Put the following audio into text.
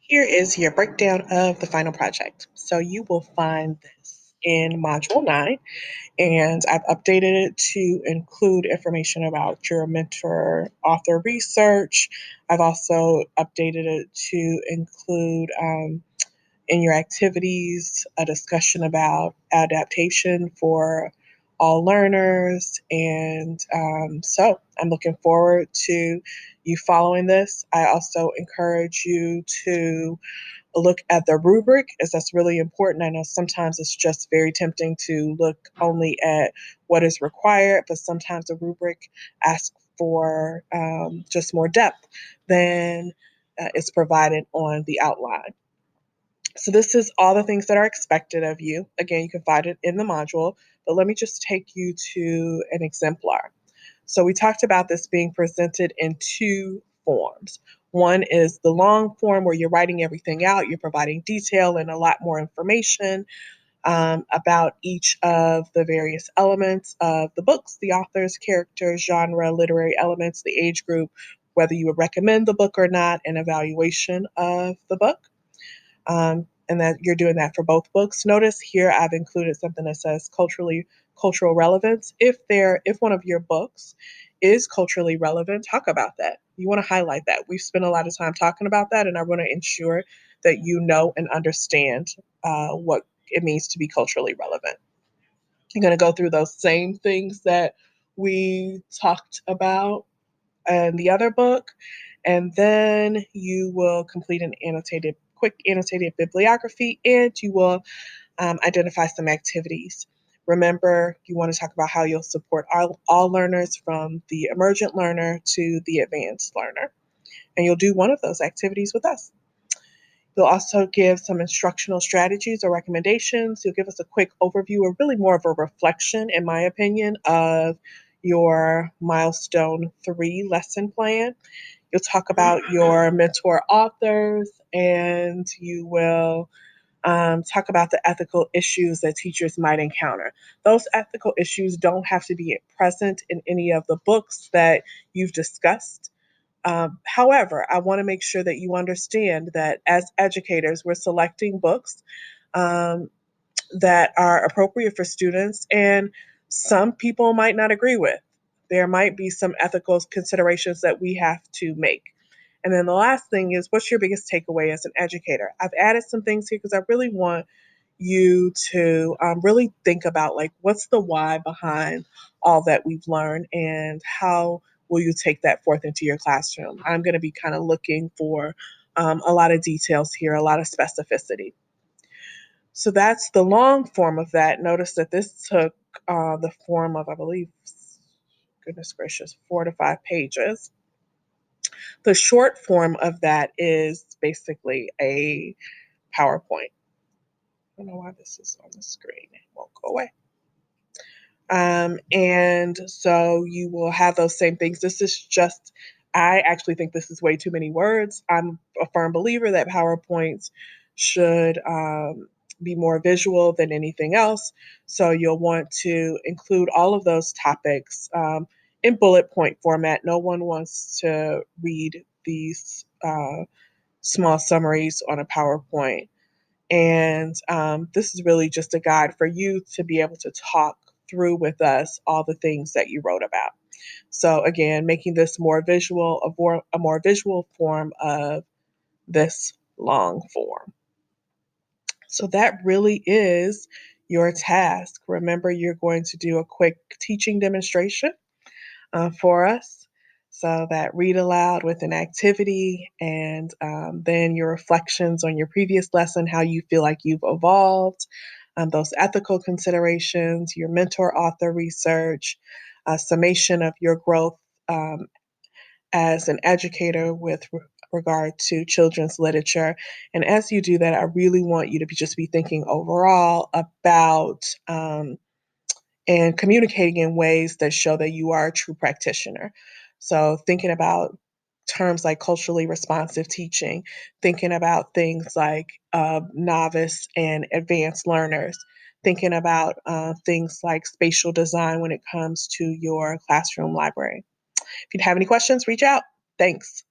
Here is your breakdown of the final project. So you will find this in Module 9, and I've updated it to include information about your mentor author research. I've also updated it to include in your activities a discussion about adaptation for all learners. And so I'm looking forward to you following this. I also encourage you to look at the rubric, as that's really important. I know sometimes it's just very tempting to look only at what is required, but sometimes the rubric asks for just more depth than is provided on the outline. So this is all the things that are expected of you. Again, you can find it in the module, but let me just take you to an exemplar. So we talked about this being presented in two forms. One is the long form where you're writing everything out, you're providing detail and a lot more information about each of the various elements of the books, the authors, characters, genre, literary elements, the age group, whether you would recommend the book or not, an evaluation of the book. And that you're doing that for both books. Notice here I've included something that says cultural relevance. If one of your books is culturally relevant, talk about that. You want to highlight that. We've spent a lot of time talking about that, and I want to ensure that you know and understand what it means to be culturally relevant. You're going to go through those same things that we talked about in the other book, and then you will complete an quick annotated bibliography, and you will identify some activities. Remember, you want to talk about how you'll support all learners from the emergent learner to the advanced learner. And you'll do one of those activities with us. You'll also give some instructional strategies or recommendations. You'll give us a quick overview, or really more of a reflection, in my opinion, of your milestone 3 lesson plan. You'll talk about your mentor authors, and you will talk about the ethical issues that teachers might encounter. Those ethical issues don't have to be present in any of the books that you've discussed. However, I want to make sure that you understand that as educators, we're selecting books um, that are appropriate for students, and some people might not agree with. There might be some ethical considerations that we have to make. And then the last thing is, what's your biggest takeaway as an educator? I've added some things here because I really want you to really think about, like, what's the why behind all that we've learned, and how will you take that forth into your classroom? I'm going to be kind of looking for a lot of details here, a lot of specificity. So that's the long form of that. Notice that this took the form of, I believe, goodness gracious, 4 to 5 pages. The short form of that is basically a PowerPoint. I don't know why this is on the screen. It won't go away. And so you will have those same things. I actually think this is way too many words. I'm a firm believer that PowerPoints should be more visual than anything else. So you'll want to include all of those topics in bullet point format. No one wants to read these small summaries on a PowerPoint. And this is really just a guide for you to be able to talk through with us all the things that you wrote about. So again, making this more visual, a more visual form of this long form. So that really is your task. Remember, you're going to do a quick teaching demonstration for us. So that read aloud with an activity, and then your reflections on your previous lesson, how you feel like you've evolved, those ethical considerations, your mentor author research, a summation of your growth um, as an educator with regard to children's literature. And as you do that, I really want you to just be thinking overall about and communicating in ways that show that you are a true practitioner. So, thinking about terms like culturally responsive teaching, thinking about things like novice and advanced learners, thinking about things like spatial design when it comes to your classroom library. If you have any questions, reach out. Thanks.